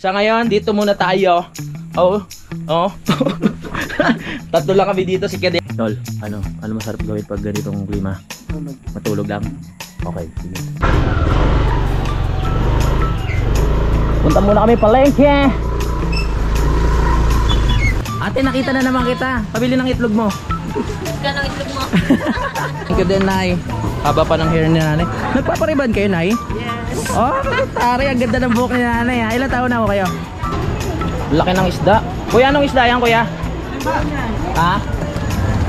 sa ngayon, dito muna tayo. Oh. Tatlo lang kami dito si Kede. Tol, ano masarap gawin pag ganitong klima? Matulog lang. Okay, sige. Punta muna kami palengke. Ate, nakita na naman kita. Pabili ng itlog mo. Ganang itlog mo. Thank you din, Nay. Haba pa ng hair ni Nanay. Nagpapariban kayo, Nay? Yes. Oh, tari, ang ganda ng buhok ni Nanay. Ilan taon na ako kayo? Laki ng isda. Kuya, anong isda yan, kuya? Ha?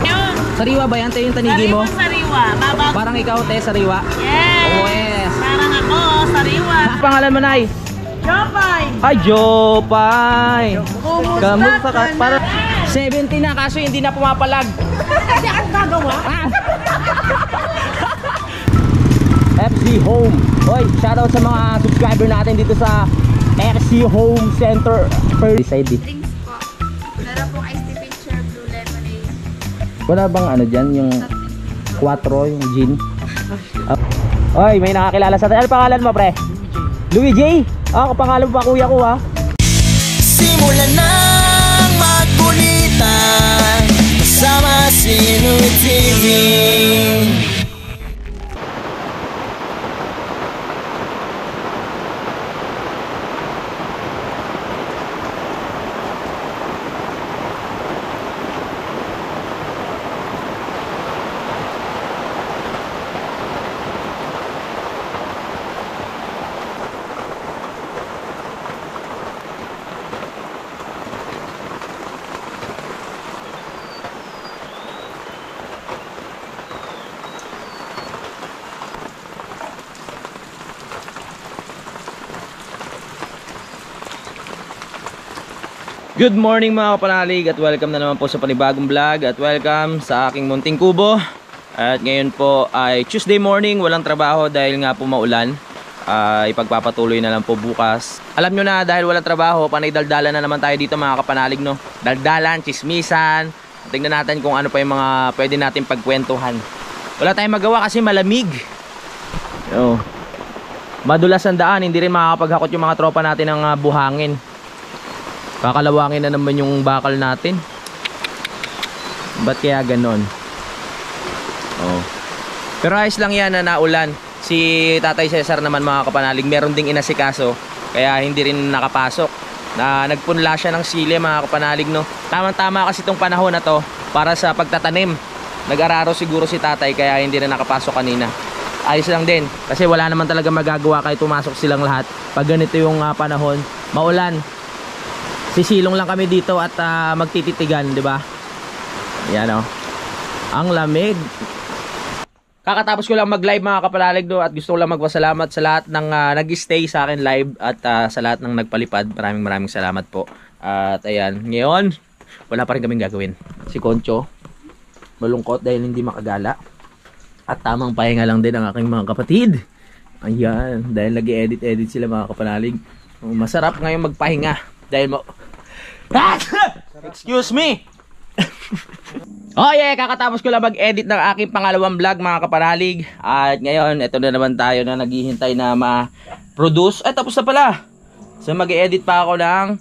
Yun. Sariwa ba yan? Tayo yung tanigi mo? Sariwa. Babaw. Parang ikaw, te, sariwa? Yes. Oh, yes. Parang ako, sariwa. Ano pangalan mo, Nay? Jopay. Ay, Jopay. Kamusta ka? Para 70 na, kaso hindi na pumapalag. Kasi ang gagawa. FC Home. Hoy, shoutout sa mga subscriber natin dito sa FC Home Center. Side. Drinks po. Meron pong iced tea pitcher, blue lemonade. Wala bang ano dyan, yung 4, yung gin? Hoy, may nakakilala sa atin. Ano pangalan mo, pre? Louis J? Ako pangalan mo pa, kuya ko, ha? Simulan nang magkulitan kasama si Nuy TV. Good morning mga kapanalig at welcome na naman po sa panibagong vlog at welcome sa aking munting kubo. At ngayon po ay Tuesday morning, walang trabaho dahil nga po maulan. Ipagpapatuloy na lang po bukas. Alam nyo na, dahil walang trabaho, panay daldalan na naman tayo dito mga kapanalig, no? Daldalan, chismisan. Tingnan natin kung ano pa yung mga pwede natin pagkwentuhan. Wala tayong magawa kasi malamig. Madulas ang daan, hindi rin makakapaghakot yung mga tropa natin ng buhangin. Kakalawangin na naman yung bakal natin. Ba't kaya ganon? Pero ayos lang yan na naulan. Si Tatay Cesar naman mga kapanalig, meron ding inasikaso, kaya hindi rin nakapasok. Nagpunla siya ng sili mga kapanalig, no? Tamang-tama kasi itong panahon na to para sa pagtatanim. Nag-araro siguro si Tatay kaya hindi rin nakapasok kanina. Ayos lang din kasi wala naman talaga magagawa kahit pumasok silang lahat. Pag ganito yung panahon, maulan. Sisilong lang kami dito at magtititigan, di ba? Yan, ang lamig. Kakatapos ko lang mag-live mga kapalalig, do, at gusto ko lang magpasalamat sa lahat ng nag-stay sa akin live at sa lahat ng nagpalipad. Maraming salamat po. At ayan, ngayon wala pa rin kaming gagawin. Si Concho malungkot dahil hindi makagala. At tamang pahinga lang din ang aking mga kapatid. Ayan, dahil nag-edit sila mga kapalalig. Masarap ngayon magpahinga dahil excuse me. Oh yeah, kakatapos ko lang mag-edit ng aking pangalawang vlog mga kapanalig. At ngayon, ito na naman tayo na naghihintay na ma-produce. Ay, tapos na pala. So mag-edit pa ako ng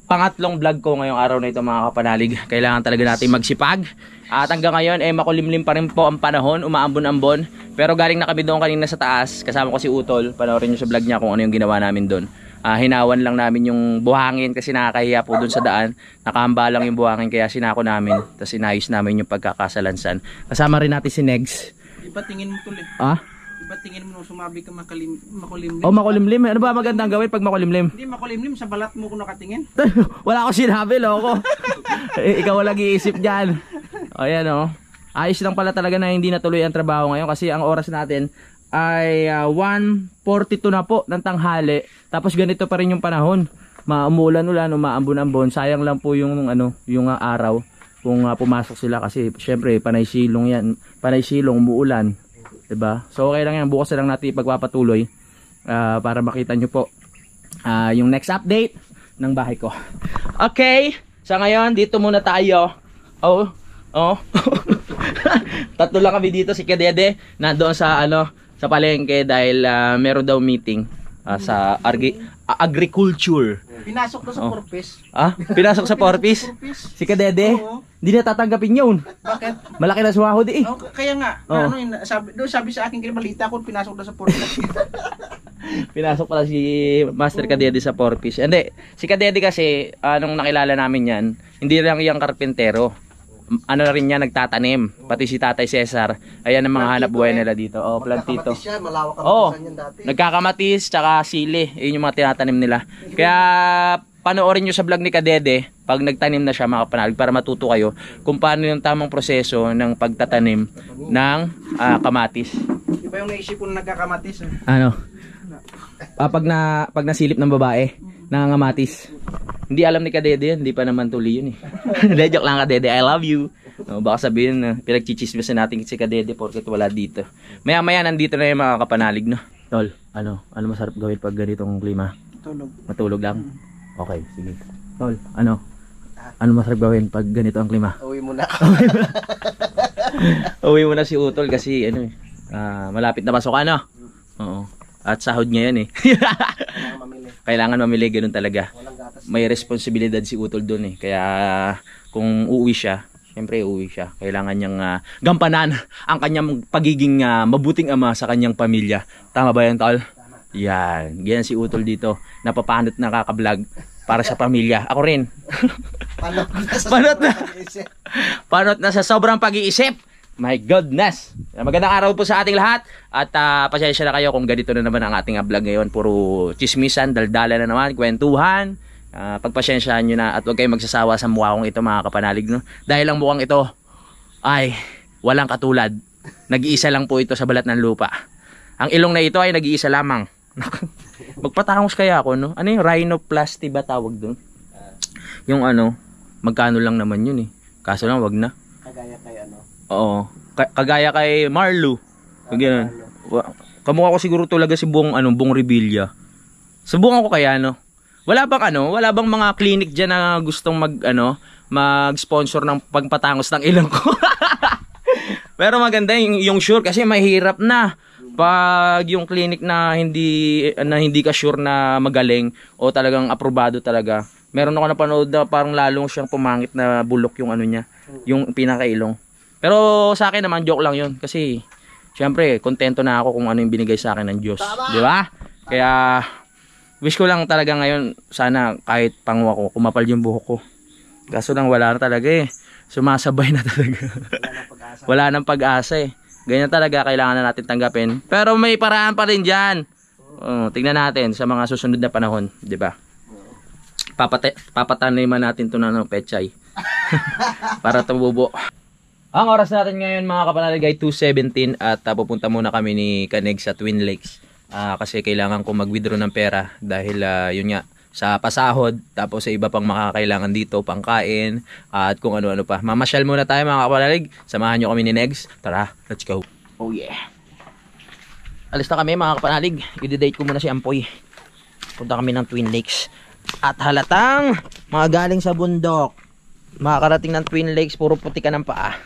pangatlong vlog ko ngayong araw na ito mga kapanalig. Kailangan talaga natin magsipag. At hanggang ngayon, makulimlim pa rin po ang panahon, umaambon-ambon. Pero galing na kami doon kanina sa taas. Kasama ko si Utol. Panoorin nyo sa vlog niya kung ano yung ginawa namin doon. Hinawan lang namin yung buhangin kasi nakakahiya po dun sa daan. Nakahamba lang yung buhangin kaya sinako namin. Tapos inayos namin yung pagkakasalansan. Kasama rin natin si Negs. Iba tingin mo tuloy. Iba tingin mo nung sumabi ka makulimlim. Makulimlim. Ano ba magandang gawin pag makulimlim? Hindi makulimlim, sa balat mo kung nakatingin. Wala ako sinabi, loko. Ikaw walang iisip dyan. Ayan ayos lang pala talaga na hindi natuloy ang trabaho ngayon kasi ang oras natin ay 1:42 na po ng tanghali. Tapos ganito pa rin yung panahon. Umuulan-ulan, umaambon-ambon. Sayang lang po yung yung araw kung pumasok sila kasi syempre panay silong yan. Panay silong, umuulan, 'di ba? So okay lang yan. Bukas na lang natin ipagpapatuloy para makita nyo po yung next update ng bahay ko. Okay, sa ngayon dito muna tayo. Tatlo lang kami dito, si Kadede nandoon sa sa palengke dahil meron daw meeting sa agriculture. Pinasok ko sa Oh. purpose. Ah, pinasok sa Porpis? Si Kadede? Oo. Hindi na tatanggapin yun. Bakit? Malaki na suwahod eh. Oh, kaya nga, Oo. ano yun, sabi sa akin, kaya balita ko, pinasok na sa purpose. Pinasok pala si Master Kadede sa Porpis. Hindi, si Kadede kasi, nung nakilala namin yan, hindi lang yung karpintero. Ano na rin yan, nagtatanim. Pati si Tatay Cesar. Ayan ang mga hanap buhay nila dito. Oh, plantito. Magkakamatis siya, malawak ang Oo, buksan yan dati. nagkakamatis, tsaka sili. Yun yung mga tinatanim nila. Kaya, panoorin nyo sa vlog ni Kadede, pag nagtanim na siya mga kapanalig, para matuto kayo kung paano yung tamang proseso ng pagtatanim ng kamatis. Iba yung naisip ko na nagkakamatis. Ano? Pag nasilip ng babae, nangangamatis. Hindi alam ni Kadede yan, hindi pa naman tuloy yun eh. Hindi, joke lang Kadede, I love you. Baka sabihin na pinagchichismisan natin si Kadede porket wala dito. Maya maya nandito na yung mga kapanalig, no? Tol, ano masarap gawin pag ganitong klima? Tulog. Matulog lang? Okay, sige. Tol, ano masarap gawin pag ganito ang klima? Uwi mo na. Uwi mo na si Utol kasi ano malapit na pasok ano? Oo. At sahod ngayon eh. Kailangan mamili. Kailangan mamili, ganun talaga. Walang gatas. May responsibilidad si Utol doon eh. Kaya kung uuwi siya, siyempre uuwi siya. Kailangan niyang gampanan ang kanyang pagiging mabuting ama sa kanyang pamilya. Tama ba yan, Tol? Yan. Ganyan si Utol dito. Napapanot na kaka-vlog para sa pamilya. Ako rin. Panot na sa Panot na. pag-iisip. Panot na sa sobrang pag-iisip. My goodness. Magandang araw po sa ating lahat. At pasensya na kayo kung ganito na naman ang ating vlog ngayon. Puro chismisan, daldala na naman, kwentuhan. Pagpasyensyahan nyo na at huwag kayong magsasawa sa mukha kong ito mga kapanalig. No? Dahil ang mukhang ito ay walang katulad. Nag-iisa lang po ito sa balat ng lupa. Ang ilong na ito ay nag-iisa lamang. Magpatangos kaya ako, no? Ano yung rhinoplasty ba tawag dun? Yung ano, magkano lang naman yun eh. Kaso lang, wag na. Kagaya kay ano. Oo. Kagaya kay Marlo. Ganun. Kamukha ko siguro talaga si Bong Revilla. Subukan ko kaya no. Wala bang mga clinic diyan na gustong mag-sponsor ng pagpatangos ng ilong ko. Pero maganda yung sure kasi mahirap na pag yung clinic na hindi ka sure na magaling o talagang aprobado talaga. Meron ako napanood na parang lalong siyang pumangit na bulok yung ano niya, yung pinakailong. Pero sa akin naman joke lang 'yun kasi syempre kontento na ako kung ano yung binigay sa akin ng Diyos, di ba? Kaya wish ko lang talaga ngayon sana kahit pangwa ko kumapal yung buhok ko. Kaso lang wala na talaga eh. Sumasabay na talaga. Wala nang pag-asa eh. Ganyan talaga kailangan na natin tanggapin. Pero may paraan pa rin diyan. Tingnan natin sa mga susunod na panahon, di ba? Papataniman natin 'to ng pechay. Para tumubo. Ang oras natin ngayon mga kapanalig ay 2:17 at pupunta muna kami ni Kaneg sa Twin Lakes. Kasi kailangan ko mag-withdraw ng pera dahil yun nga sa pasahod tapos sa iba pang makakailangan dito, pangkain at kung ano-ano pa. Mamasyal muna tayo mga kapanalig. Samahan nyo kami ni Negs. Tara, let's go. Oh yeah. Alis na kami mga kapanalig. I-date ko muna si Ampoy. Punta kami ng Twin Lakes. At halatang mga galing sa bundok. Makakarating ng Twin Lakes, puro puti ka ng paa.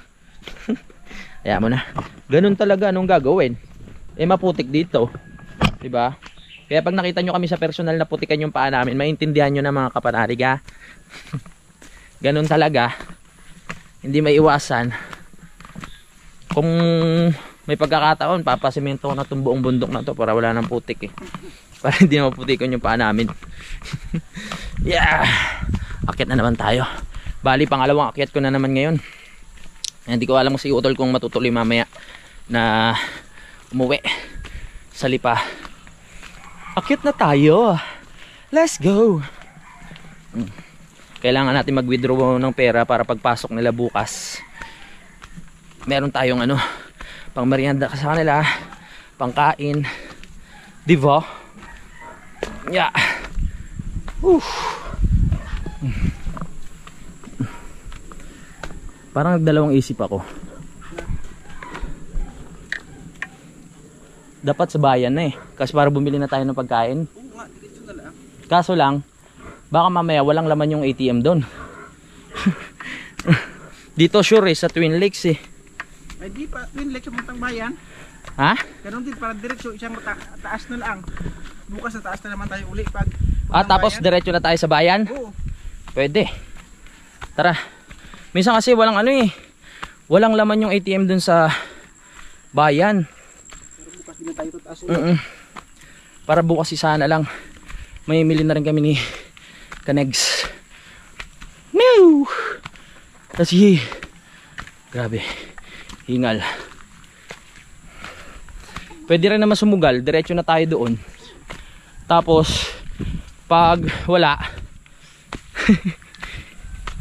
Kaya mo na. Ganun talaga anong gagawin. Maputik dito. 'Di ba? Kaya pag nakita nyo kami sa personal na putikan yung paa namin, maintindihan nyo na mga kapanalig ha. Ganun talaga. Hindi maiwasan. Kung may pagkakataon, papasimento ko na itong buong bundok na to para wala nang putik eh. Para hindi na maputikan yung paa namin. Yeah. Akyat na naman tayo. Bali, pangalawang akyat ko na naman ngayon. Hindi ko alam si Utol kung matutuloy mamaya na umuwi sa Lipa. Akyat na tayo. Let's go. Kailangan natin mag-withdraw ng pera para pagpasok nila bukas. Meron tayong pang merienda sa kanila, pangkain. Diba? Yeah. Parang nagdalawang isip ako. Dapat sa bayan na eh. Kasi para bumili na tayo ng pagkain. Kaso lang, baka mamaya walang laman yung ATM doon. Dito sure eh, sa Twin Lakes eh. Ay di pa, Twin Lakes sa bayan. Ha? Ganun din, para diretso isang taas na lang. Bukas na taas na naman tayo uli pag Tapos diretso na tayo sa bayan? Oo. Pwede. Tara. Minsan kasi walang ano eh. Walang laman yung ATM dun sa bayan. Pero bukas din na tayo tataas. Para bukas sana lang. May mili na rin kami ni Kanegs. Mew! Kasi grabe. Hingal. Pwede rin naman sumugal. Diretso na tayo doon. Tapos pag wala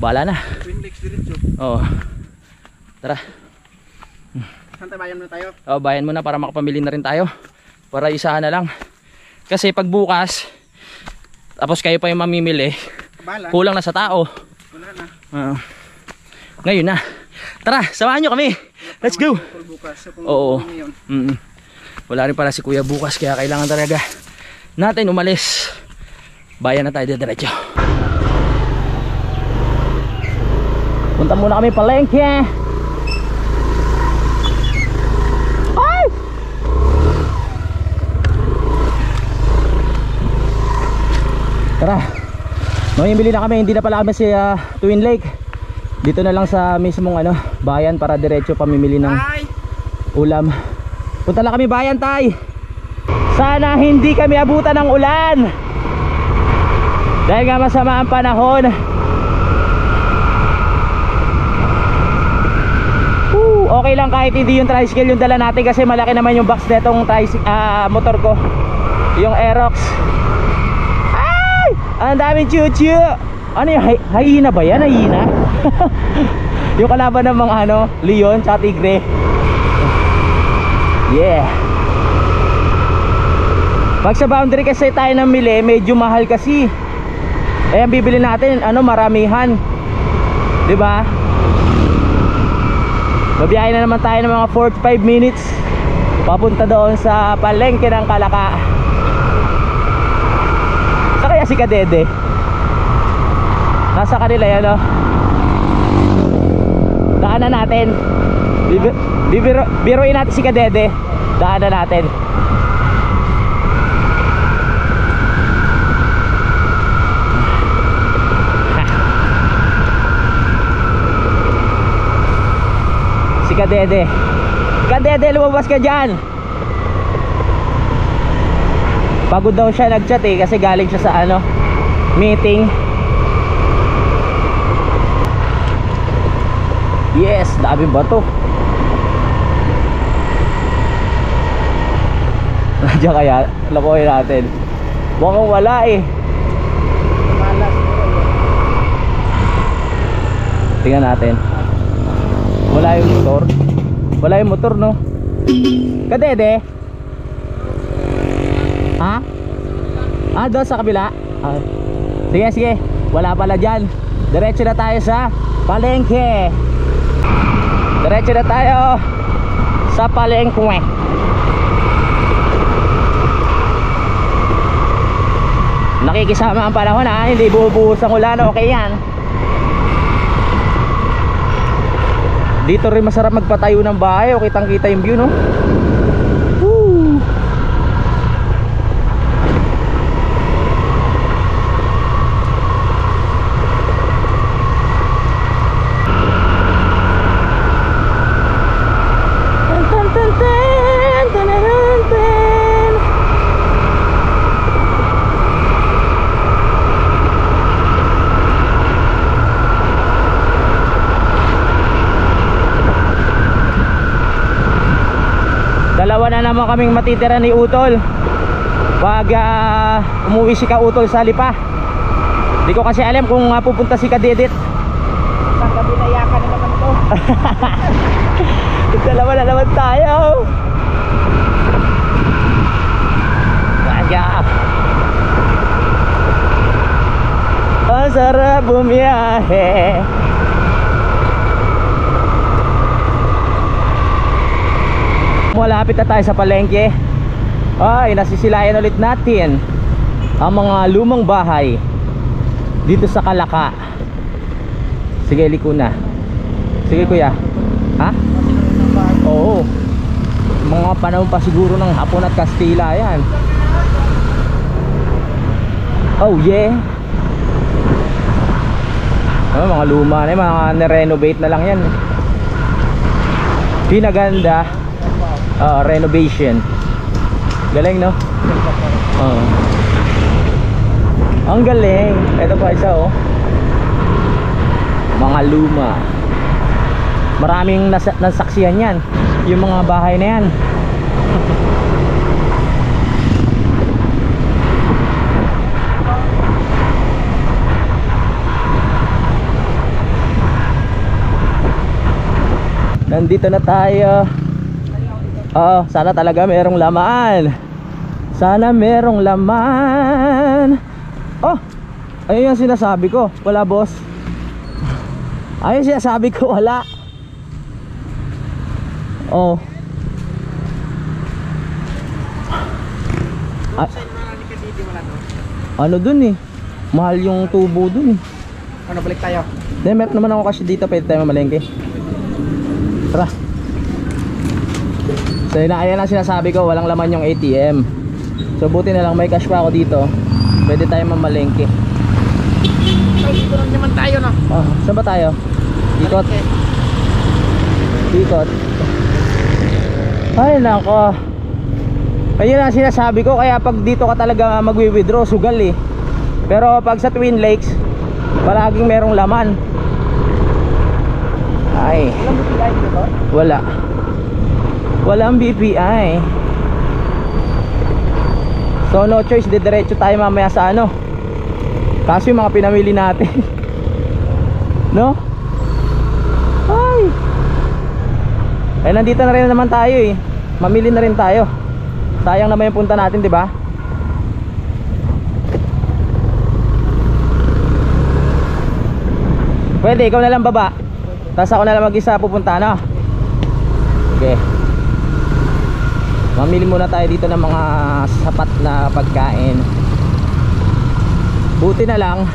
bahala na. Twin Lakes diretso. Oo. Tara. Saan tayo bayan muna tayo? Bayan muna para makapamili na rin tayo. Para isahan na lang. Kasi pag bukas tapos kayo pa yung mamimili, Kabala. kulang na sa tao. Wala na. Ngayon na. Tara, samahan nyo kami. Let's go. Kung bukas. So, kung Oo. ngayon. Wala rin pala si Kuya bukas kaya kailangan talaga natin umalis. Bayan na tayo diretso. Punta muna kami palengke. Ay! Tara. Mamimili na kami, hindi na pala kami sa Twin Lake. Dito na lang sa mismong bayan para diretso pamimili ng Ay! ulam. Punta lang kami bayan, tay. Sana hindi kami abutan ng ulan. Dahil nga masama ang panahon. Okay lang kahit hindi yung tricycle yung dala natin kasi malaki naman yung box netong motor ko. Yung Aerox. Ay! Ang daming chuchu. Ano yung hyena ba yan? Hyena? Yung kalaban ng mga leon tsaka tigre. Yeah. Pag sa boundary kasi tayo namili, medyo mahal kasi. Eh ang bibili natin, maramihan. 'Di ba? Babiyahin na naman tayo ng mga 45 minutes papunta doon sa palengke ng Kalaka. Sa kaya si Kadede? Nasa kanila yan, Daanan natin. Biruin natin si Kadede. Daanan natin. Si Kadede. Kadede, lumabas ka dyan. Pagod daw siya nag-chat kasi galing siya sa meeting. Yes, dami bato. Nandiyan kaya, lakoy natin. Mukhang wala eh. Tingnan natin. Wala yung motor. Wala yung motor, no? Kadede? Ha? Doon sa kabila? Sige, sige. Wala pala dyan. Diretso na tayo sa palengke. Diretso na tayo sa palengke. Nakikisama ang panahon, hindi bubuhos ang ulan. Okay yan. Dito rin masarap magpatayo ng bahay. O kitang kita yung view, no? Woo! Dalawa na naman kaming matitira ni Utol pag umuwi si Ka Utol sa Lipa. Hindi ko kasi alam kung pupunta si Kadedit. Sa kabinayakan na naman to. Dalawa na naman tayo. Kaya ang sarap bumiyahe. Malapit na tayo sa palengke. Ay, nasisilayan ulit natin ang mga lumang bahay dito sa Kalaka. Sige, liko na. Sige, kuya. Ha? Oo. Mga panahon pa siguro ng Hapon at Kastila yan. Oh yeah. Oh, mga luma na, mga na-renovate na lang yan. Pinaganda. Renovation. Galing, no? Oo. Ang galing. Ito pa isa, oh. Mga luma. Maraming nasaksihan yan. Yung mga bahay na yan. Nandito na tayo. Sana talaga merong laman. Sana merong laman. Oh, ayun yung sinasabi ko. Wala, boss. Ayun yung sinasabi ko, wala. Oh. Ano dun eh? Mahal yung tubo dun eh. Ano, balik tayo. Then, meron naman ako kasi dito. Pwede tayo mamalengke. Tara. So ayan ang sinasabi ko, walang laman yung ATM. So buti na lang may cash pa ako dito. Pwede tayo mamalengke. Dito lang naman tayo, no? Saan ba tayo? Ikot. Ikot. Ay nako. Ayun ang sinasabi ko, kaya pag dito ka talaga magwi-withdraw, sugal eh. Pero pag sa Twin Lakes, palaging merong laman. Ay. Walang BPI dito? Wala. Walang BPI. So no choice, diretso tayo mamaya sa ano. Kaso yung mga pinamili natin. No? Ay. Eh nandito na rin naman tayo eh. Mamili na rin tayo. Sayang naman yung punta natin, di ba? Pwede, ikaw na lang baba. Tapos ako na lang mag-isa pupunta, no? Okay. Mamili muna tayo dito ng mga sapat na pagkain. Buti na lang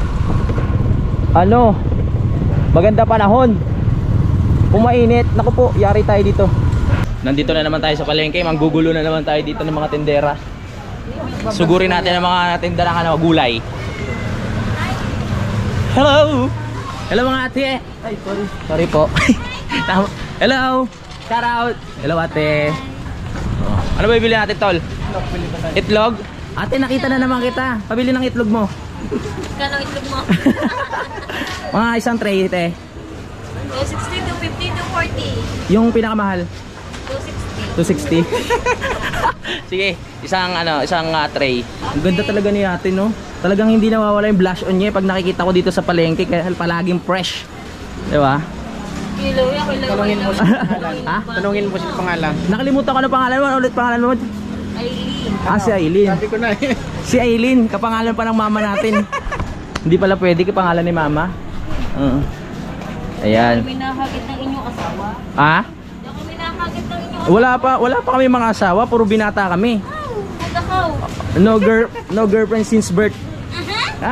ano, maganda panahon. Pumainit. Naku po, yari tayo dito. Nandito na naman tayo sa palengke. Manggugulo na naman tayo dito ng mga tindera. Sugurin natin ang mga tinda ng ano, gulay. Hello! Hello mga ate. Ay, sorry. Sorry po. Hello! Shout out! Hello ate. Ano ba bibili natin, tol? Itlog? Ate, nakita na naman kita. Pabili ng itlog mo. Kano itlog mo? Mga isang tray, ate. 260 to 50 to 40. Yung pinakamahal? 260. 260. Sige, isang tray. Ang ganda talaga ni ate, no? Talagang hindi nawawala yung blush on niya pag nakikita ko dito sa palengke, kaya palaging fresh. 'Di ba? Tanungin mo siya pangalan. Ha? Tanungin mo siya pangalan. Nakalimutan ko na pangalan mo. Ano ulit pangalan mo? Aileen. Si Aileen. Sabi ko na eh. Si Aileen, kapangalan pa ng mama natin. Hindi pala pwede kapangalan ni mama. Ayan. May nakakit ng inyong asawa. Ha? May nakakit ng inyong asawa. Wala pa kami mga asawa, puro binata kami. Nagakaw. No girlfriend since birth. Ha?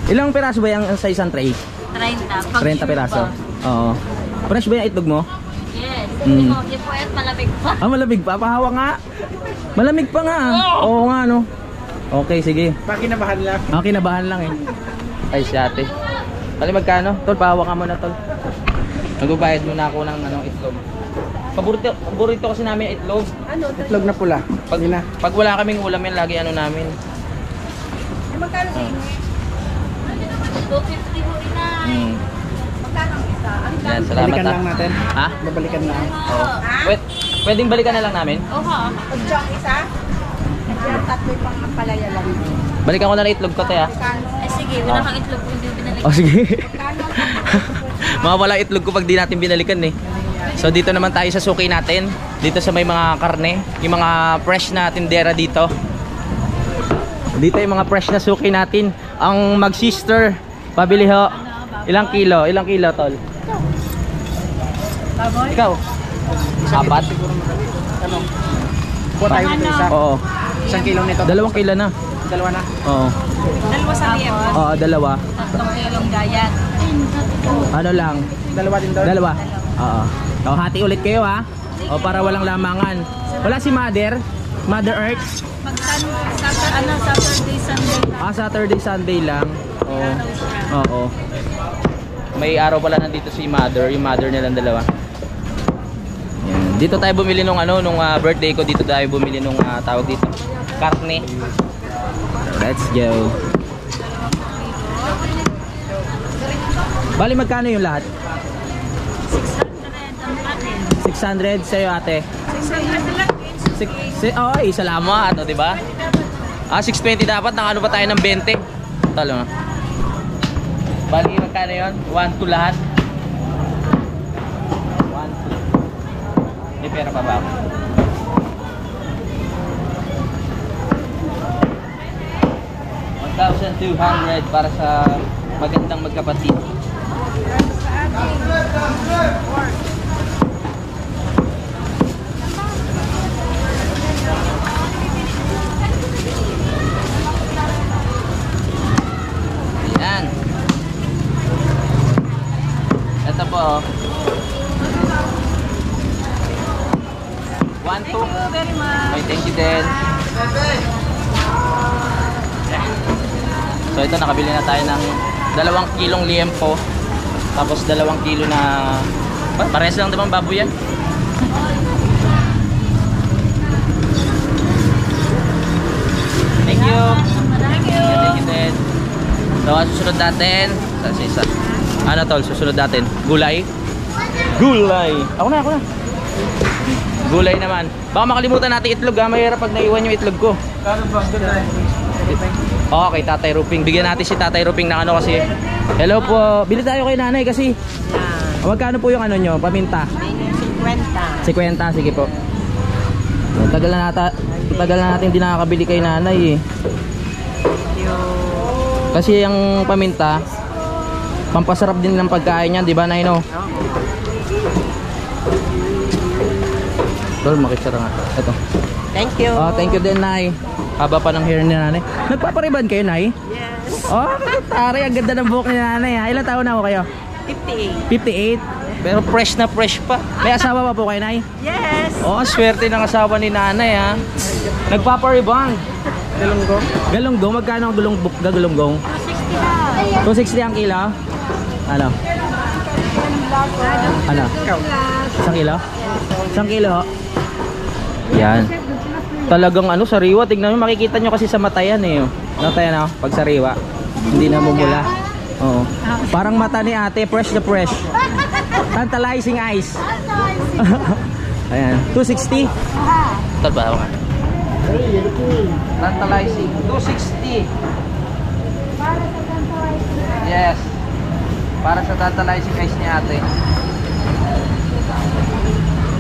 Ilang piraso ba yung sa isang tray? 30. 30 piraso. Oo. Fresh ba yung itlog mo? Yes. Mm. Yung po at malamig pa. Malamig pa. Pahawa nga. Malamig pa nga. Oo nga, no? Okay, sige. Pakinabahan lang. Kinabahan lang eh. Ay, si ate. Pali magkano? Tol, pahawa ka muna, tol. Magbabayad muna ako ng itlog. Paborito kasi namin itlog. Itlog na pula. Pag wala kaming ulam yan, lagi namin. Magkano sa inyo? 250 ho ina. Magkano ang isa? Yan, salamat Balikan lang natin. Ha? Babalikan lang. Oo. Pwedeng balikan na lang namin? Oha. Pagdyang isa? Yung tatlo yung pang palaya lang. Balikan ko na lang itlog ko, te, ha? Eh sige, wala kang itlog kung hindi binalik. Oh, sige. Mawawala itlog ko pag di natin binalikan eh. So dito naman tayo sa suki natin. Dito sa may mga karne, yung mga fresh na tindera dito. Dito yung mga fresh na suki natin. Ang mag-sister, pabili ho. Ilang kilo? Ilang kilo, tol? Ikaw? Apat? Ano? Buwan tayo dito isa. Oo. Isang kilo nito. 2 kilo na. Dalawa na. Oo. Dalawa sa liyan. Oo, 2. 3 kilong gayat. Ano lang? Dalawa din doon. 2. Oo. O, hati ulit kayo, ha? O, para walang lamangan. Wala si Mother Earth. Saturday, Sunday lang. Ah, Saturday, Sunday lang. Oo. Oo. May araw pala nandito si mother, yung mother nilang dalawa. Yan. Dito tayo bumili nung nung birthday ko, dito tayo bumili nung tawag dito, karne. Let's go. Bali magkano yung lahat? 600 sa'yo ate. 600 lang. Ay, salamat, o, diba? 620 dapat, nakano pa tayo ng 20. Talo na. Bali, magkano yun? 1-2 lahat. 1-2. May pera pa ba ako? $1,200 para sa magandang magkapatid. Ayan. Ito po, oh. 1, 2. Thank you very much. Okay, thank you din. So ito, nakabili na tayo ng 2 kilong liempo. Tapos 2 kilo na parehas lang naman baboy yan. Thank you. Thank you. Thank you din. So susunod natin isa. Ano tol, susunod natin gulay. Gulay. Ako na. Gulay naman. Baka makalimutan natin itlog ha. Mahirap pag naiwan yung itlog ko. Okay, Tatay Ruping. Bigyan natin si Tatay Ruping ng ano kasi. Hello po. Bili tayo kay nanay kasi. Magkano po yung ano nyo? Paminta? 50. 50. Sige po. Tagal na natin hindi nakakabili kay nanay eh. Kasi yung paminta, pampasarap din ng pagkain yan, di ba Nay no? Tol, makisara nga. Ito. Thank you. Oh, thank you din Nay. Haba pa ng hair ni nanay. Nagpapariban kayo Nay? Yes. Oh, tari, ang ganda ng buhok ni nanay ha. Ilang taon na ako kayo? 58. 58? Pero fresh na fresh pa. May asawa pa po kayo Nay? Yes. Oh, swerte ng asawa ni nanay ha. Nagpapariban. Galunggong? Galunggong? Magkano ang galunggong? 260 ang kilo? Ano? Ano? 1 kilo? 1 kilo? Yan. Talagang ano, sariwa. Tignan nyo, makikita nyo kasi sa mata yan eh. Mata yan pag sariwa. Hindi na mumula. Oo. Parang mata ni ate, fresh na fresh. Tantalizing eyes. Ayan. 260? Tal ba nga? Tantalizing. 260. Yes. Para sa tantalizing eyes ni ate.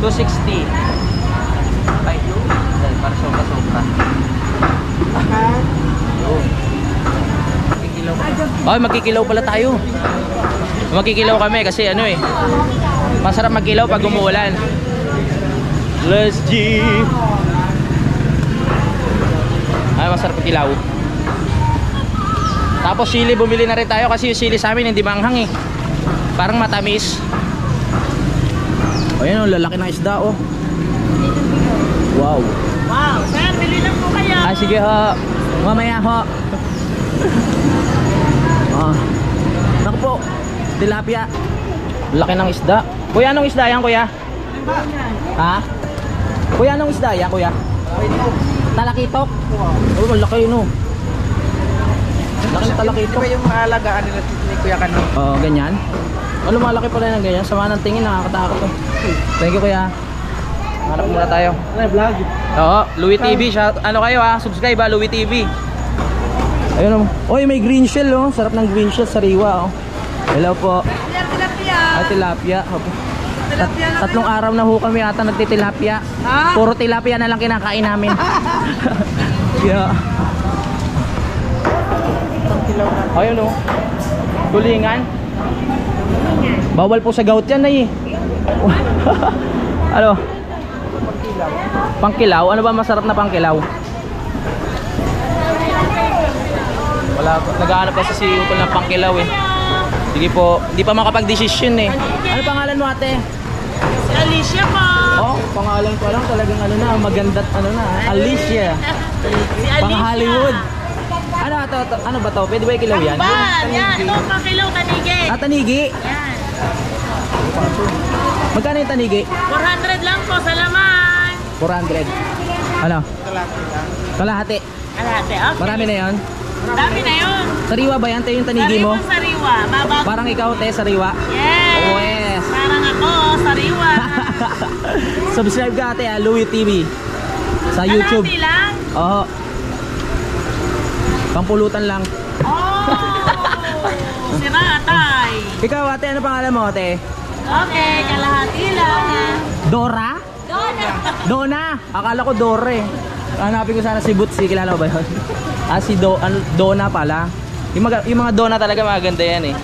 260. Ay, dahil para sobra-sobra. Ay, magkikilaw pala tayo. Magkikilaw kami kasi ano eh. Masarap magkilaw pag umuulan. Let's G. Ay, masarap magkilaw. Tapos sili, bumili na rin tayo kasi yung sili sa amin hindi manghang eh. Parang matamis. Ayan oh, lalaki ng isda oh. Wow. Wow, sir, bili lang po kayo. Ah, sige ho. Mamaya ho. Naku po, tilapia. Laki ng isda. Kuya, anong isda yan, kuya? Ha? Kuya, anong isda yan, kuya? Talakitok? Oh, malaki no. Laki ng talakitok. Ito yung maalagaan nila ni Kuya Kano. Oo, ganyan. Oh, lumalaki pala ng ganyan. Sama ng tingin, nakakatakot to. Thank you, kuya. Hanap muna tayo. Ano vlog? Oo, Louie TV. Ano kayo ha? Subscribe ha, Louie TV. Ayun oh. Oy, may green shell oh. Sarap ng green shell, sariwa oh. Hello po. Tilapia. Ay, tilapia. Opo. Tatlong araw na ho kami ata nagtitilapia. Ha? Puro tilapia na lang kinakain namin. Yeah. Ayun oh. Tulingan. Bawal po sa gout yan ay. Ano? Pangkilaw? Ano ba masarap na pangkilaw? Wala po. Naghahanap kasi si Utol ng pangkilaw eh. Sige po. Hindi pa makapag-desisyon eh. Ano pangalan mo ate? Alicia po. Oh, pangalan ko lang talagang ano na, maganda't ano na, Alicia. Si Pang Hollywood. Ano ba to? Pwede ba ikilaw yan? Yan. Ito, pakilaw, tanigi. Ah, tanigi. Yan. Magkano yung tanigi? 400 lang po, sa laman. 400. Ano? Kalahati. Kalahati, okay. Marami na yan. Dami na yun. Sariwa ba yan? Tayo yung tanigi mo? Sariwa. Babago. Parang ikaw, te, sariwa. Yes. Oh, yes. Parang ako, sariwa. Subscribe ka, te, Louie TV. Sa YouTube. Kalahati lang. Oo. Pampulutan lang. Oh. Sira, atay. Ikaw, ate, ano pangalan mo, ate? Okay, kalahati lang. Dora? Dona. Akala ko Dore. Hanapin ko sana si Butsi. Kilala mo ba yun? Si Dona pala. Yung mga Dona talaga magaganda yan eh.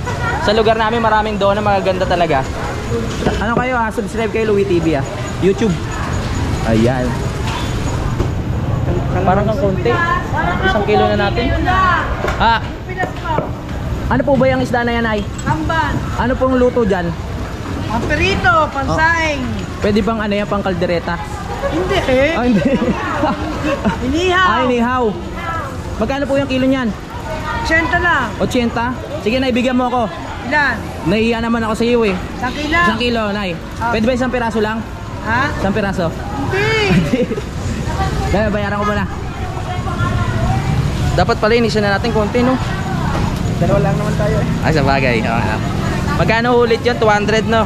Sa lugar namin maraming Dona magaganda talaga. Ano kayo subscribe kayo Louie TV YouTube. Ayan. Parang kang konti. 1 kilo na natin. Ano po ba yung isda na yan ay? Kamban. Ano pong luto dyan? Pamperito, pansaing. Pwede bang ano yan, pang kaldereta? Hindi eh. Ah, hindi. Inihaw. Ay, nihaw. Magkano po yung kilo niyan? 80 lang. 80? Sige, Nay, bigyan mo ako. Ilan? Nahiya naman ako sa iyo eh. 1 kilo. 1 kilo, Nay. Pwede ba 1 piraso lang? Ha? 1 piraso? Hindi. Dahil bayaran ko muna. Dapat pala inisan na natin konti, no? Dalawa lang naman tayo eh. Ay, sa bagay. Magkano ulit yun? 200, no?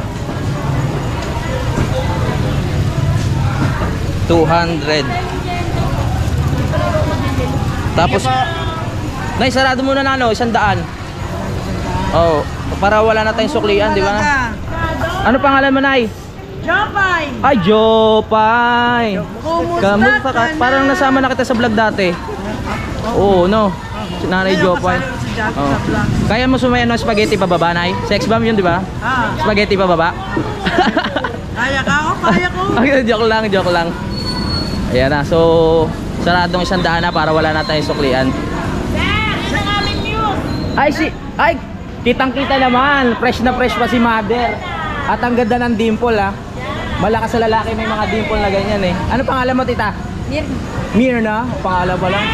200. Tapos, Nay, sarado muna na ano, 100. Oh, para wala na tayong suklian, di ba? Ano pangalan mo, Nay? Jopay. Ay, Jopay. Kamusta ka? na? Parang nasama na kita sa vlog dati. Oo, no? Si Nanay Jopay. Oh. Kaya mo sumayan ng spaghetti pababa, Nay? Sex bomb yun, di ba? Spaghetti pababa? Kaya ka ako, kaya ko. Okay, joke lang. Ayan na, so saradong 100 na para wala na tayong suklian. Ay, kitang-kita naman. Fresh na fresh pa si Mother. At ang ganda ng dimple Malakas sa lalaki may mga dimple na ganyan eh. Ano pangalan mo, tita? Mirna. Pangalan pa lang.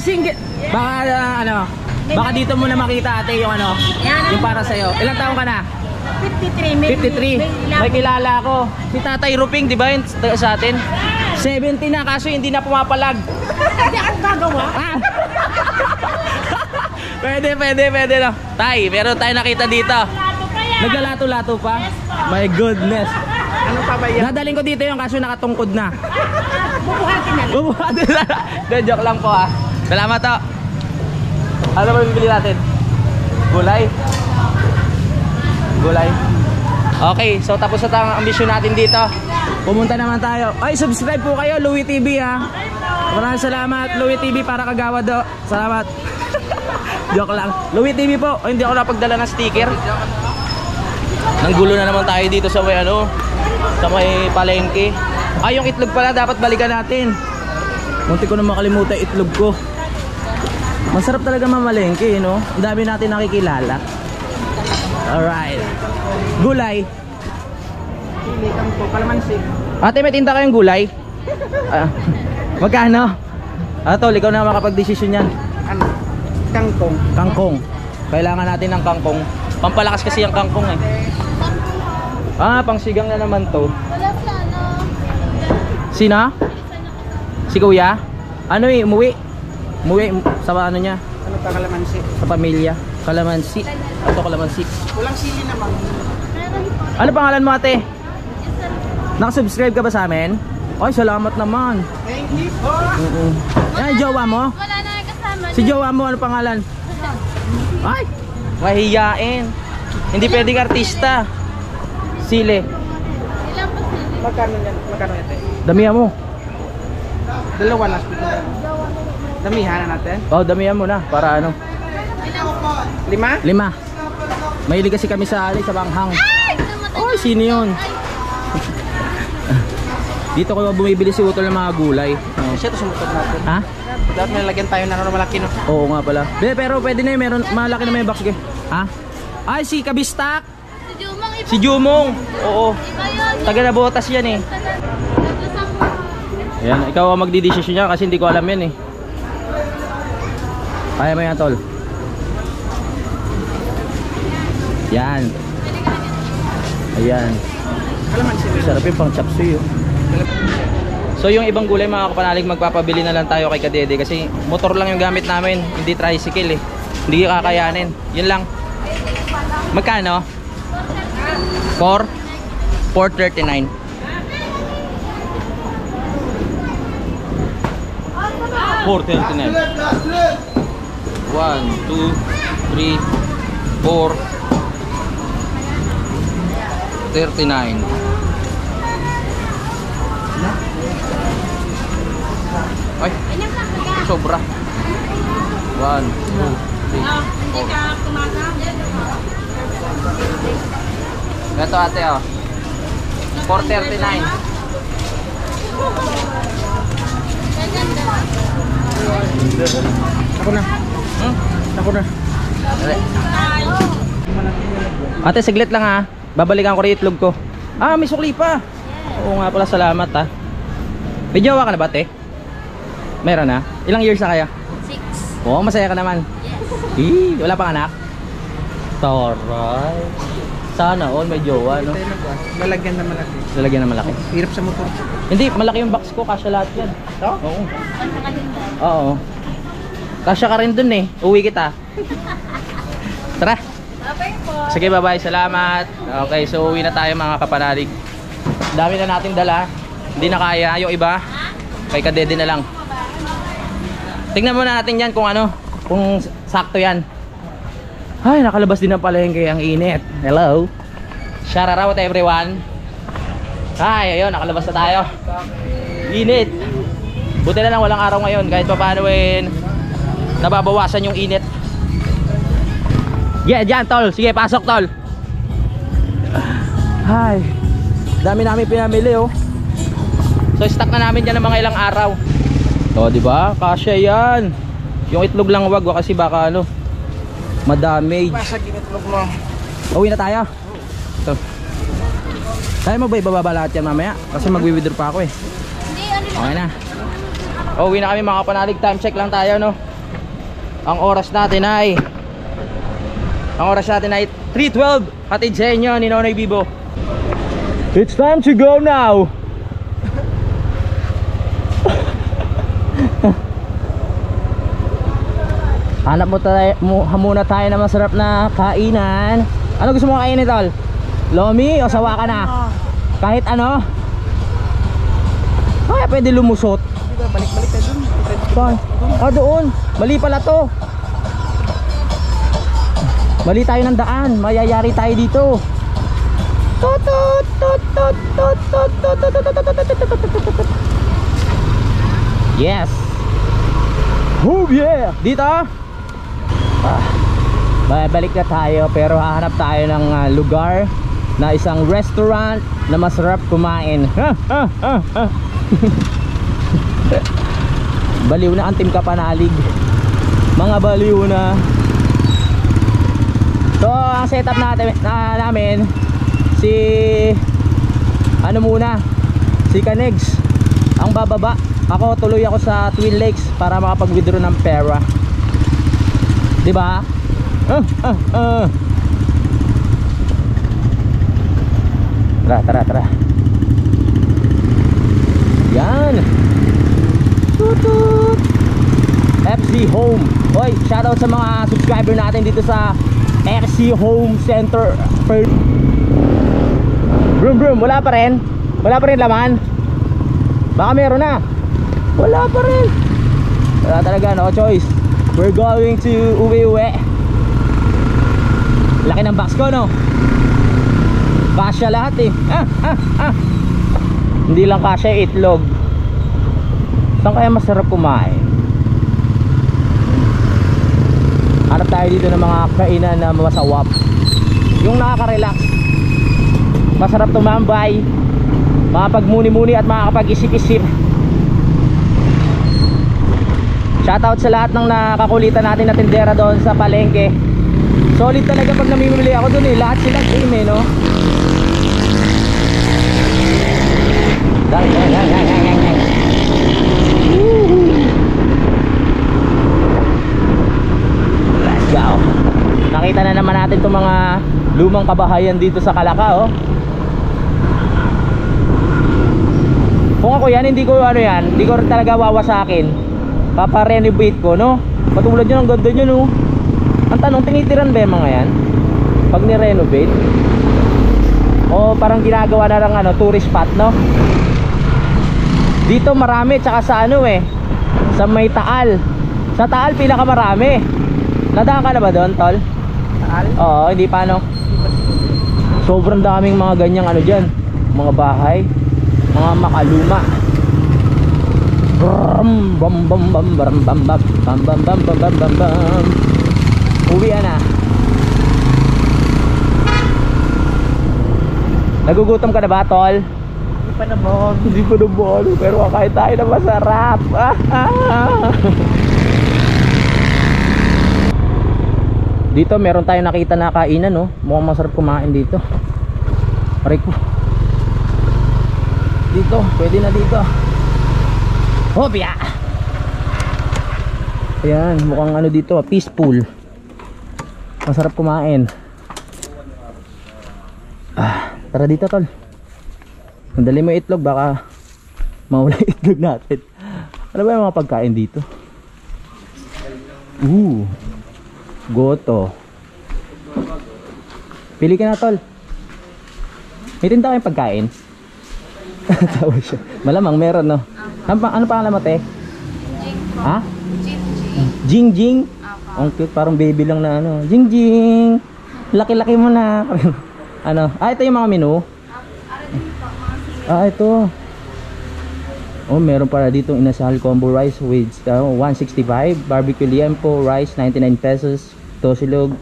Single. Baka baka dito mo na makita ate yung yung para sa'yo. Ilang taong ka na? 53. May kilala ako. Si Tatay Ruping, di ba yun sa atin? 70 na, kaso hindi na pumapalag. Hindi ako gagawa. Pwede no. Tay, meron tayo nakita dito. Naglalato-lato pa? My goodness. Ano pa ba yan? Dadaling ko dito yung kaso nakatungkod na. Bubuhatin na. Bubuhatin na. Joke lang po Salamat to. Ano ba bibili natin? Gulay. Okay, so tapos na ang ambisyon natin dito. Pumunta naman tayo. Ay, subscribe po kayo, Louie TV Maraming salamat, Louie TV para kagawad do. Salamat. Joke lang. Louie TV po. Oh, hindi ako napagdala ng sticker. Nanggulo na naman tayo dito sa may sa may palengke. Ay, yung itlog pala dapat balikan natin. Munti ko na makalimutan itlog ko. Masarap talaga mamalengke, no? Ang dami natin nakikilala. Alright. Gulay. Pili kang po, kalamansi. Ate, may tinda kayong gulay? Magkano? Tol, ikaw na makapag-desisyon yan. Ano? Kangkong. Kangkong. Kailangan natin ng kangkong. Pampalakas kasi yung kangkong eh. Pangsigang na naman to. Sina? Si kuya? Umuwi sa ano niya? Ano pa kalamansi? Sa pamilya. Kalamansi. Ito kalamansi. Walang sili naman. Ano pangalan mo, ate? Nakasubscribe ka ba sa amin? Ay, salamat naman. Thank you po. Ay, jowa mo? Wala na kasama. Si jowa mo, ano pangalan? Ay, mahihiyain. Hindi pwedeng artista. Sile. Ilan pa sila? Magkano yan? Magkano ito? Damihan mo. Dalawa na. Damihan na natin. Damihan mo na para ano. 5? 5. Mahilig kasi kami sa banghang. Oh, sino yun? Dito ko bumibili si Utol ng mga gulay. Siya ito sumutod natin. Ha? Dapat may lagyan tayo na malaki, no? Oo nga pala. Pero pwede na yun. Meron, malaki na may box. Ha? Ay, si Kabistak. Si Jumang Si Jumong. Oo. Taga Nabotas yan eh. Ayan, ikaw ang magdidesisyon niya kasi hindi ko alam yan eh. Kaya mo yan, tol. Yan. Ayan. Sarap yung pang chop suey oh. So yung ibang gulay mga kapanalig, magpapabili na lang tayo kay Kadede kasi motor lang yung gamit namin, hindi tricycle eh. Hindi kakayanin. Yun lang. Magkano? 439. 439. 1, 2, 3, 4, 39. Ay, sobra. 1, 2, 3, 4. Ito ate oh. 439. Ako na. Ako na. Ate, saglit lang ha. Babalikan ko rin itlog ko. Ah, may sukli pa. Oo nga pala, salamat ha. May jowa ka na ba, ate? Meron na? Ilang years na kaya? 6. Oo, masaya ka naman. Yes. Wala pang anak? Taray. Sana all may jowa, no? Lalagyan na malaki. Lalagyan na malaki. Hirap sa motor. Hindi, malaki yung box ko, kasya lahat yan. Oo. Oo. Kasya ka rin dun eh. Uwi kita. Tara. Sige, bye-bye. Salamat. Okay, so uwi na tayo mga kapanalig. Dami na nating dala. Hindi na kaya. Yung iba, kay Kadede na lang. Tingnan muna natin yan kung ano, kung sakto yan. Ay, nakalabas din ng palengke, ang init. Hello. Shout out everyone. Ay, ayun, nakalabas na tayo. Init. Buti na lang walang araw ngayon, kahit pa paano nababawasan yung init. Yeah, dyan tol. Sige, pasok tol. Ay, dami namin pinamili oh. So stock na namin dyan ng mga ilang araw. O, diba? Kasya yan. Yung itlog lang wag kasi baka ano, madamage. Basag yung itlog mo. Uwi na tayo. So, kaya mo ba ibababa lahat yan mamaya? Kasi magwi-withdraw pa ako eh. Okay na. Uwi na kami mga kapanalig. Time check lang tayo no. Ang oras natin ay 3:12. Hatid sa inyo ni Nonoy Bibo. It's time to go now. Hanap muna tayo na masarap na kainan. Ano gusto mo kainin tol? Lomi o sawa ka na? Kahit ano? Kaya pwede lumusot. Balik-balik tayo dun. Saan? Ah, doon. Mali pala to. Mali tayo ng daan. Mayayari tayo dito. Yes. Oh yeah. Dito. Balik na tayo pero hahanap tayo ng lugar na isang restaurant na masarap kumain. Baliw na ang Team Kapanalig. Mga baliw na. So ang setup namin si ano muna, si Kanegs ang bababa. Ako tuloy ako sa Twin Lakes para makapag-withdraw ng pera. Diba? Tara. Yan. Tutut. FC Home. Oy, shoutout sa mga subscriber natin dito sa FC Home Center. Brum, wala pa rin. Wala pa rin laman. Baka meron na. Wala pa rin. Wala talaga, no choice. We're going to uwi. Laki ng box ko, no? Kasya lahat eh. Hindi lang kasya itlog. Saan kaya masarap kumain? Hanap tayo dito ng mga kainan na masawap. Yung nakaka-relax. Masarap tumambay. Makapagmuni-muni at makakapag-isip-isip. Shoutout sa lahat ng nakakulitan natin na tindera doon sa palengke. Solid talaga pag namimili ako doon eh. Lahat sila game eh, no? Let's go. Nakita na naman natin itong mga lumang kabahayan dito sa Calaca, oh. Kung ako yan, hindi ko rin talaga wawasakin. Papa-renovate ko, no? Patulad yun, ang ganda nyo, no? Ang tanong, tinitiran ba yung mga yan? Pag ni-renovate? O parang ginagawa na lang tourist spot, no? Dito marami, tsaka sa sa may Taal. Sa Taal, pinakamarami. Nadaan ka na ba doon, tol? Taal? Oo, hindi pa, no? Sobrang daming mga ganyang dyan. Mga bahay. Mga makaluma. Bam bam bam bam bam bam bam bam bam bam bam bam bam bam. Uwian na. Nagugutom ka na ba, tol? Hindi pa naman. Hindi pa naman, pero kakain tayo na masarap. Dito meron tayong nakita na kainan, no? Mukhang masarap kumain dito. Aray ko. Dito, pwede na dito. Hopya! Ayan, mukhang dito, peaceful. Masarap kumain. Tara dito, tol. Sandali mo itlog, baka mawala itlog natin. Ano ba yung mga pagkain dito? Goto. Pili ka na, tol. May tinda kayong pagkain? Tawa siya. Malamang meron, no? Ano pangalan mo, te? Jing po. Ha? Jing. Jing. Ang cute, parang baby lang na Jing. Laki-laki mo na. Ito yung mga menu. Ito. Oh, meron para dito inasal combo rice with 165, barbecue liempo rice 99 pesos, tosilog.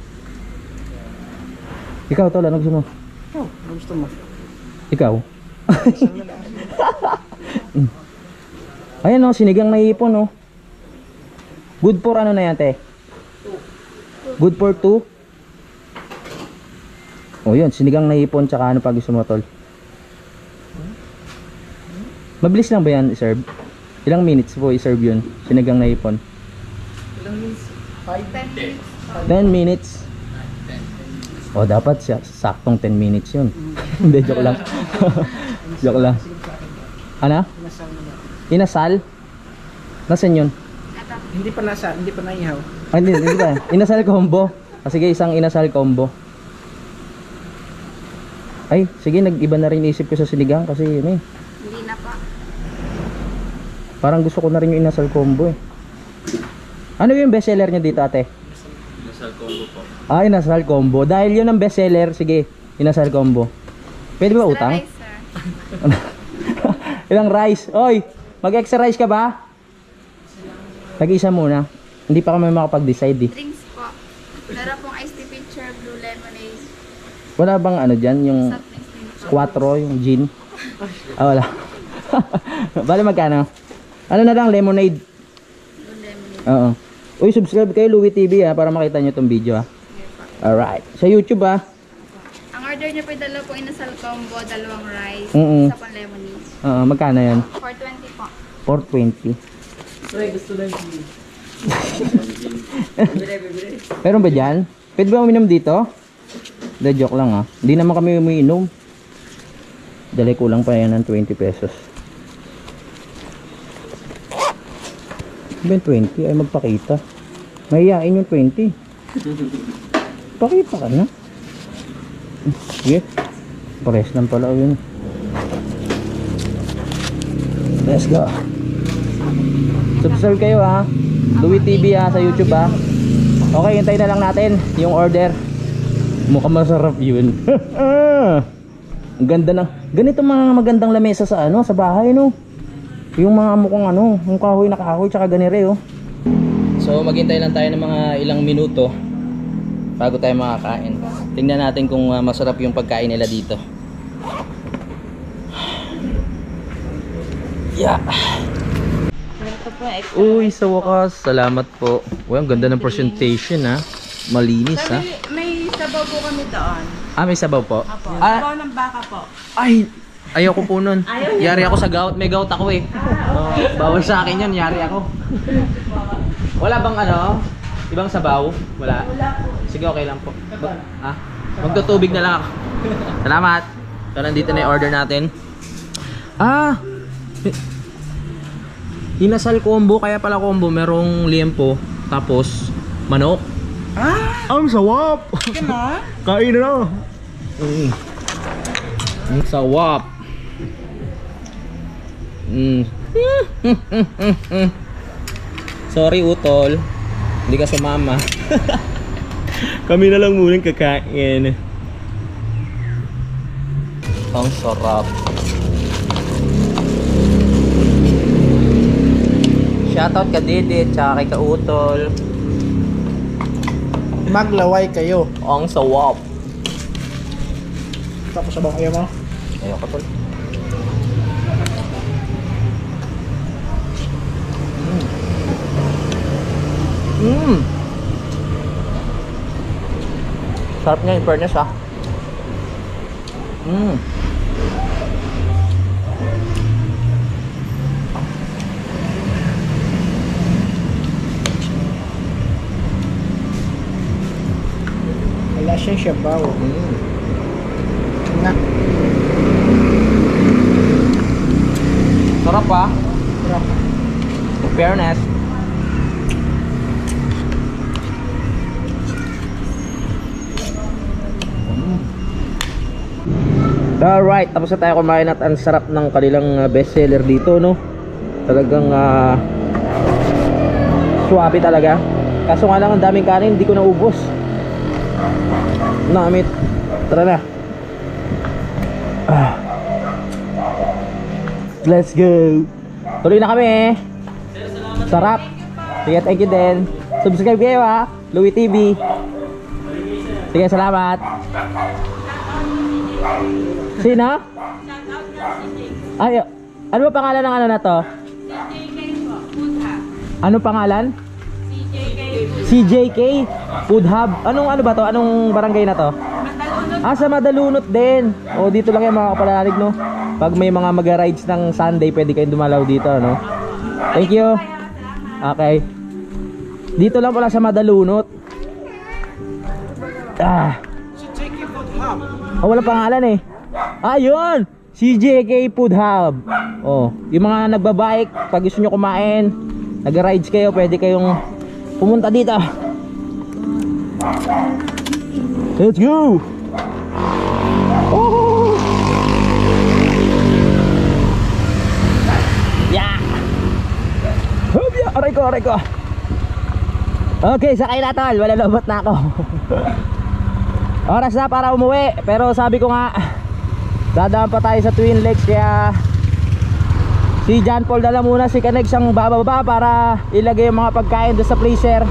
Ikaw, tol, ano gusto mo? Ano gusto mo? Ikaw? Ayan, sinigang na ipon, no? Good for ano na yan, te? Good for 2? Oh, yun, sinigang na ipon, tsaka ano pa gusto mo, tol? Mabilis lang ba yan i-serve? Ilang minutes po i-serve yun? Sinigang na ipon? Ilang minutes? 10 10 minutes. minutes? O, dapat saktong 10 minutes yun. Hindi, joke lang. Joke lang. Ano? Inasal? Nasaan yun? Hindi pa naihaw. Hindi ba? Inasal combo. Sige, isang inasal combo. Ay, sige, nag-iba na rin isip ko sa sinigang kasi yun Hindi na pa. parang gusto ko na rin yung inasal combo Ano yung bestseller nyo dito, ate? Inasal combo po. Inasal combo. Dahil yun ang bestseller, sige, inasal combo. Pwede ba utang? Rice, sir. Ilang rice? Oy, mag-extra rice ka ba? Tag-isa muna. Hindi pa kami makapag-decide Drinks po. Meron pong iced tea picture, blue lemonade. Wala bang yung Soft drinks din po. 4, yung gin? Wala. Bale magkano? Ano na lang, lemonade? Blue lemonade. Oo. Uy, subscribe kayo Louie TV para makita nyo itong video Alright. Sa YouTube Ang order niyo po yung dalawa pong inasal combo, dalawang rice, Mm-mm. isa pang lemonade. Magkano yan? 420 po. 420. Sorry, gusto lang yung Meron ba dyan? Pwede ba uminom dito? The joke lang Hindi naman kami umiinom. Dali kulang pa yan ng 20 pesos. Ben 20 ay magpakita. Mahihain yung 20. Pakita ka na. Sige. Pares lang pala yun. Let's go. Subscribe kayo Louie TV sa YouTube Okay, hintayin na lang natin yung order. Mukhang masarap yun. Ang ganda ng ganito mga magandang lamesa sa sa bahay Yung mga mukhang yung kahoy na kahoy tsaka ganire So maghintay lang tayo ng mga ilang minuto bago tayo makakain. Tingnan natin kung masarap yung pagkain nila dito. Yeah. Uy, sa wakas, salamat po. Uy, ang ganda ng presentation Malinis May sabaw po kami doon. May sabaw po? Apo. Sabaw ng baka po. Ay, Ayoko po nun. Yari ako sa gout. May gout ako eh. Oh, bawal sa akin yun. Yari ako. Wala bang ano? Ibang sabaw? Wala? Sige, okay lang po. Ha? Magtutubig na lang ako. Salamat. So, nandito na yung order natin. Ah! Inasal combo. Kaya pala combo. Merong liempo. Tapos, manok. Ang sawap! Kain na! Ang sawap! Sorry utol, hindi ka sumama. Kami na lang muna kakain. Ang sarap. Shoutout ka Didit, tsaka kay ka utol. Maglaway kayo. Ang sawap. Tapos sabang ayaw mo. Ayoko tol. Sarap nga in fairness ah. Wala siyang shabaw. Nga. Sarap ah. Sarap. Fairness. Alright, tapos na tayo kumain at ang sarap ng kanilang best seller dito, no? Talagang suwabe talaga. Kaso nga lang ang daming kanin, hindi ko naubos. Namit. Tara na. Let's go. Tuloy na kami. Sarap. Sige, thank you din. Subscribe kayo ha. Louie TV. Sige, salamat. Sino? Ay, ano ba pangalan ng ano na to? Ano pangalan? CJK Food Hub. Anong ano ba to? Anong barangay na to? Sa Madalunot din. O dito lang yung mga kapalalig, no? Pag may mga mag-rides ng Sunday, pwede kayong dumalaw dito, no? Thank you. Okay. Dito lang pala sa Madalunot. Wala pangalan eh. Ayun! CJK Food Hub. Oh, yung mga nagbabike, pag gusto nyo kumain, nag-rides kayo, pwede kayong pumunta dito. Let's go! Oh! Yeah! Hopya! Aray ko, aray ko! Okay, sakay na tol. Wala lobot na ako. Oras na para umuwi. Pero sabi ko nga, dadaan pa tayo sa Twin Lakes. Kaya si John Paul dala muna si Kanex ang bababa para ilagay yung mga pagkain doon sa freezer.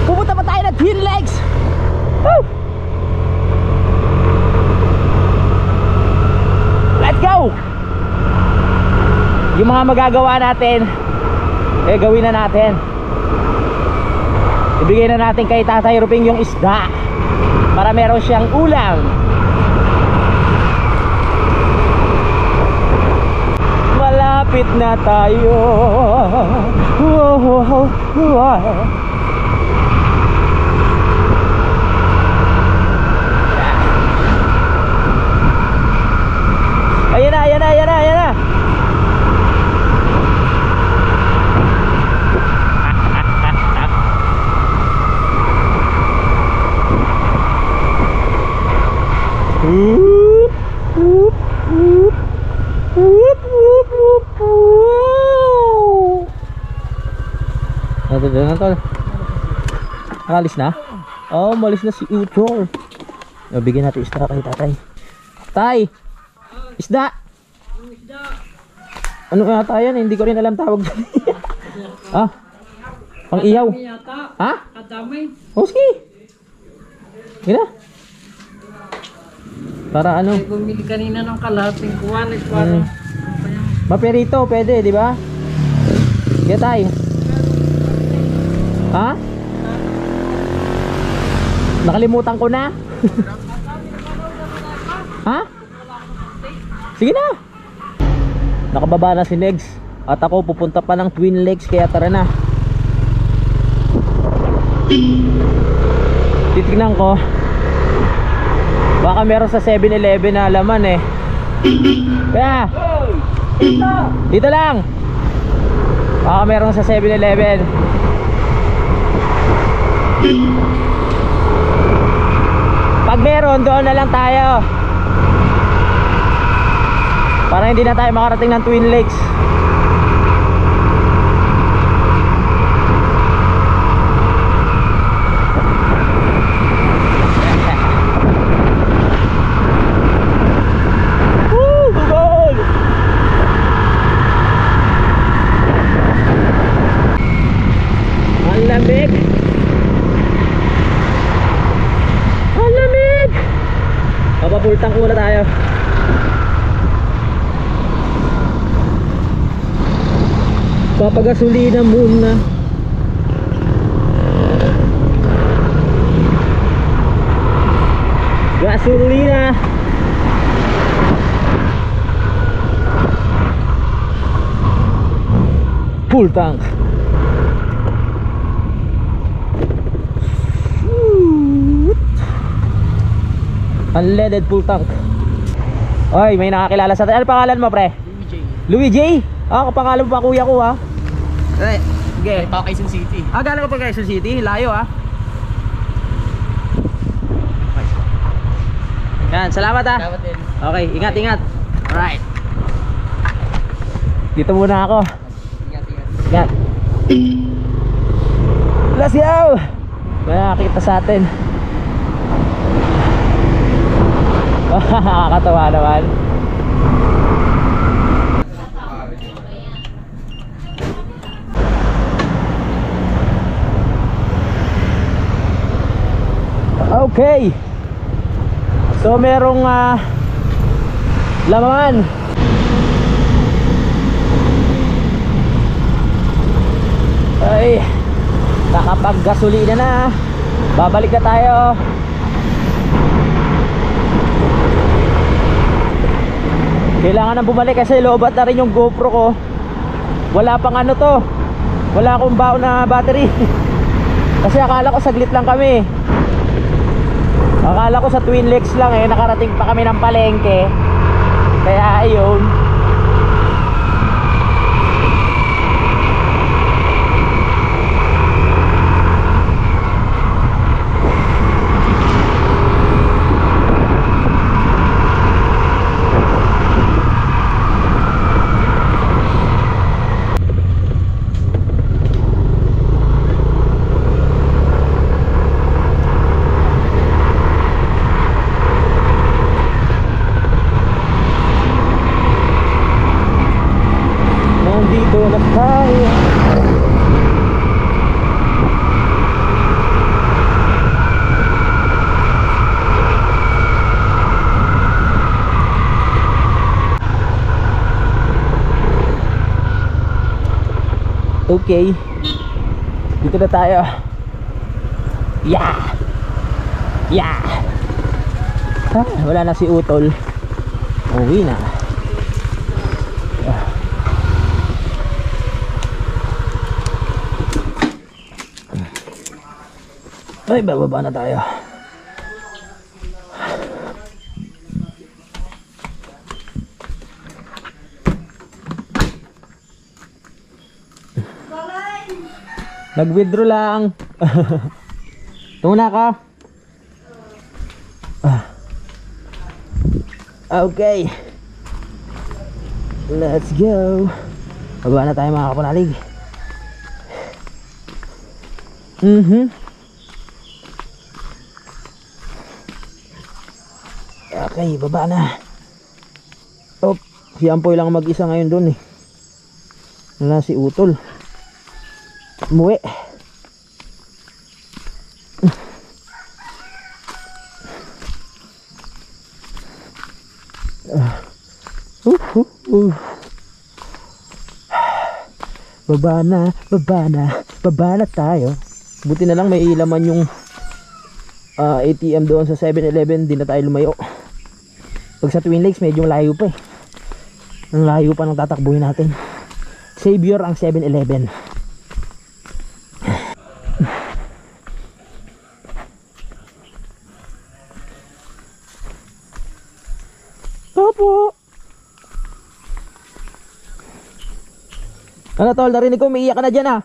Pupunta pa tayo na Twin Lakes. Woo! Let's go! Yung mga magagawa natin, gawin na natin. Ibigay na natin kay Tatay Ruping yung isda para meron siyang ulam. Malapit na tayo. Ayan na, ayan na, ayan na, ayan na. Nakalis na? Oh, malis na si Utol. Bigyan natin isda kay tatay. Tay! Isda! Ano yata yan? Hindi ko rin alam tawag. Pang iyaw. Ha? Kadamay. Oski! Gina? Para ano? Bumili kanina ng kalahating kuwan. Parang Maperito, pwede, di ba? Kaya tayo. Ha? Nakalimutan ko na. Ha? Sige na. Nakababa na si Negs. At ako pupunta pa ng Twin Lakes, kaya tara na. Titignan ko. Baka meron sa 7-Eleven na laman eh. Kaya dito lang. Baka meron sa 7-Eleven. Pag meron, doon na lang tayo. Para hindi na tayo makarating ng Twin Lakes. Ang lamig. Ang lamig. Papapultang muna tayo. Papagasolina muna. Gasolina. Full tank. Unleaded full tank. Oy, may nakakilala sa atin. Ano pangalan mo, pre? Louis J? Ah, kapangalan mo pa kuya ko ha. Eh, sige. Pa Quezon City. Ah, galing ko pa Quezon City. Layo ha. Yan, salamat ha. Salamat din. Okay, ingat, ingat. Alright. Dito muna ako. Ingat. Let's go! May nakakita sa atin. Nakakatawa naman. Okay. So merong laman. Ay, nakapag-gasolina na. Babalik na tayo. Kailangan nang bumalik kasi lobat na rin yung GoPro ko. Wala pang ano to. Wala akong baon na battery. Kasi akala ko saglit lang kami. Akala ko sa Twin Lakes lang eh. Nakarating pa kami ng palengke. Kaya ayun. Nandito na tayo. Okay. Dito na tayo. Yeah. Yeah. Ah, wala na si Utol. Uwi na. Ay, bababa na tayo. Nag-withdraw lang. Tuna ka. Okay. Let's go. Bababa na tayo mga kapanalig. Okay, baba na. Oh, si Ampoy lang mag-isa ngayon doon eh. Wala si Utol. Muwi. Baba na, baba na, baba na tayo. Buti na lang may ilaman yung ATM doon sa 7-Eleven. Di na tayo lumayo. Pag sa Twin Lakes medyo malayo pa eh. Ang layo pa ng tatakbuhin natin. Savior ang 7-Eleven. Opo. Ano tol, narinig ko umiiyak ka na dyan, ha?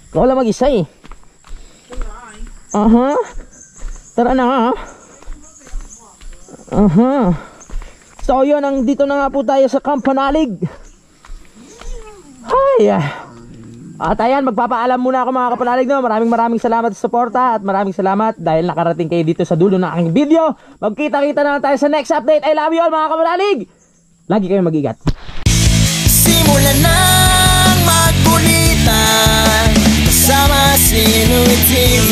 Ikaw lang mag-isa eh. Aha. Tara na, ha? Aha. So yun, dito na nga po tayo sa Kampanalig. Ay. At ayan, magpapaalam muna ako mga kapanalig, no? Maraming salamat sa suporta at maraming salamat dahil nakarating kayo dito sa dulo ng aking video. Magkita-kita na lang tayo sa next update. I love you all mga kapanalig. Lagi kayong mag-ingat. Simulan ng magkulitan kasama si Inuit TV.